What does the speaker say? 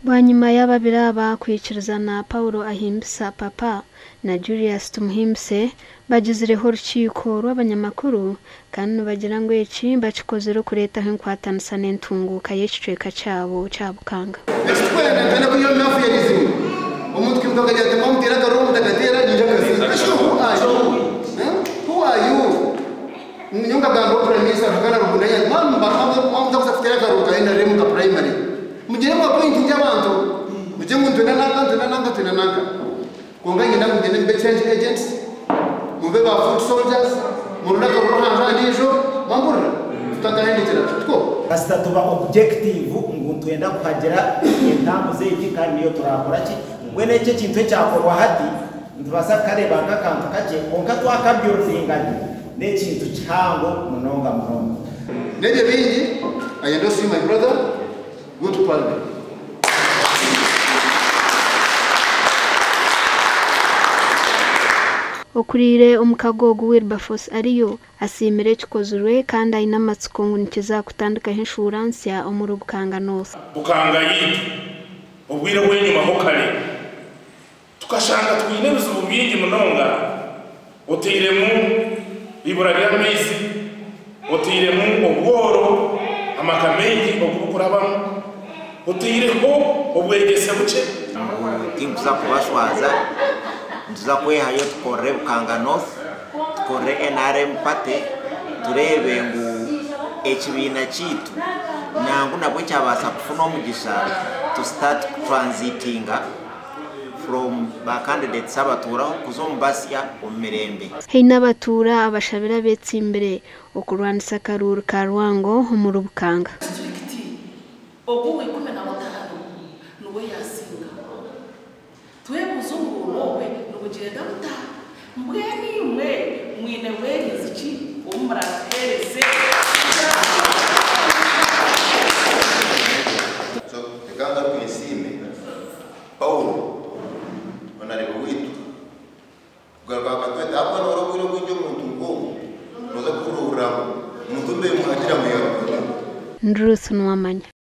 Bwanyuma y'ababira bakwikiriza na Paulo Ahimbisa Papa na Julius Tumuhimbise bagizireho urukiko rw'abanyamakuru kandi bagira ngo iki bacikozero kureta aho nkwatanisa n'entunguka y'iciceka cyabo cya Bukanga. Who are you? Nyunga gango prime minister kana rubunanya mama kuzafutia garuka ina remuka primary mugire mu point y'abantu muje muntu nanga konganye ndamugene mbe change agents mube ba foot soldiers murunda ko rohanga ndijo mambura tutakahendekera tuko kasita tuba objective nguntu yenda kuhagera intambu ze kandi niyo turakora ki mwene cyo kintu cyakorwa hati ndibasa kareba kakantu kaje onka twakabyuruzinganye n'ekintu cyango munonga neje bingi I endorse my brother go to parliament. Okurire omukagogo Wilberforce ariyo asimire kikozurwe kandi ayinamatsiko ngunikiza kutandika insurance ya omuru Bukanga North. Bukanga yitu obwire bwenyuma ho kale tukashanga twinebuza ububingi munonga otiremu ibura ry'amezi otiremu obworo amakamengi okukurabamo otireho obwegese buce tinkuza kubashwaza ntuza kwehayo tukore Bukanga North tukore NRM party turebe ngo ekibina kitu nangu nabwo cyabasa kufuna umugisha to start transiting from ba candidates abatura kuzombasya omirembe heina batura abashabira betsimbere okurwanisa karuru ka Rwango omuru Bukanga obuwe 15 nuwe yasinga tuwe muzungu nowe nubugenda buta mbweni mwe mwine werizici umuraterese So teganga kwisime Paulo onarebo witu kugaruka katweta apa norobiro kunjo muntu ngo noza kurura muntu mbe muhagira muyo Ndruth Nwamanya.